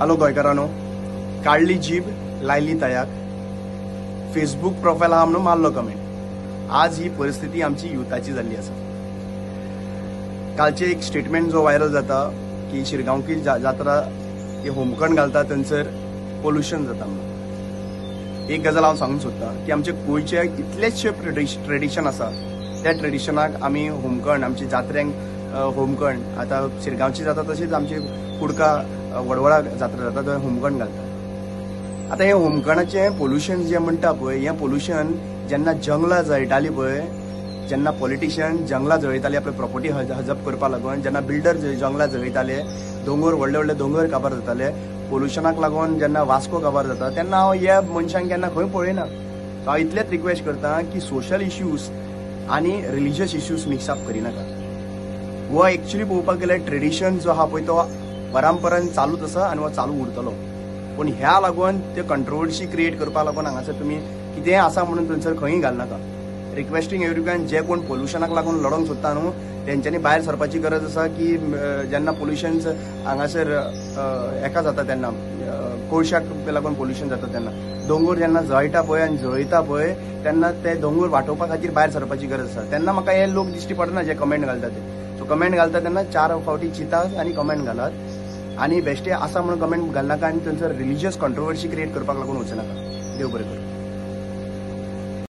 Hello गोंयकारांनो, काढली जीभ लायली तयाक, फेसबुक प्रोफायल आहा म्हणून मारलो कमेंट। आज ही परिस्थिती आमची युथाची जाल्ली आसा। कालचे एक स्टेटमेंट जो व्हायरल जाता की शिरगांवची जात्रा ती होमखंड घालता थंयसर पोल्युशन जाता म्हणून। एक गजाल हांव सांगूंक सोदतां की आमचे गोंयचे कितलेशे ट्रेडिशन आसा, त्या ट्रेडिशनाक आमी होमखंड आमची जात्रेंक होमखंड आतां शिरगांवची जाता तशीच आमची कुडका वडवळा जात्रा जाता थंय होमखंड घालता। आतां हे होमखंडाचें पोल्युशन जें म्हणटा पळय, हें पोल्युशन जेन्ना जंगलां जळटाली पळय, जेन्ना पॉलिटिशियन जंगलां जळयताले आपली प्रॉपर्टी हजप करपाक लागून, जेन्ना बिल्डर जंगलां जळयताले, दोंगर व्हडले व्हडले दोंगर काबार जाताले, पोल्युशनाक लागून जेन्ना वास्को काबार जाता, तेन्ना हांव ह्या मनशांक केन्ना खंय पळयना। हांव इतलेंच रिक्वेस्ट करतां की सोशल इश्यूज आनी रिलिजियस इश्यूज मिक्स अप करिनाका। हो एक्चुअली पळोवपाक गेल्यार ट्रेडिशन जो आहा पळय तो परंपरान चालूच आसा आनी हो चालू उरतलो। पूण ह्या लागून ते कंट्रोवर्सी क्रिएट करपा लागून हांगासर तुमी कितेंय आसा म्हणून थंयसर खंयी घालनाका। रिक्वेस्टिंग एवरीवन जे कोण पोल्युशनाक लागून लढोंक सोदता न्हू, तेंच्यांनी भायर सरपाची गरज आसा की जेन्ना पोल्युशन हांगासर हेका जाता तेन्ना कोळशाक लागून पोल्युशन जाता तेन्ना दोंगर जेन्ना जळटा पळय आनी जळयता पळय तेन्ना ते दोंगर वाटोवपा खातीर भायर सरपाची गरज आसा। तेन्ना म्हाका हे लोक दिश्टी पडना जे कमेंट घालता ते। सो कमेंट घालता तेन्ना 4 फावटी चिंतात आनी कमेंट घालात आनी बेश्टे आसा म्हणून कमेंट घालनाका आनी थंयसर रिलिजियस कंट्रोवर्सी क्रिएट करपाक लागून वचनाका। देव बरें करूं।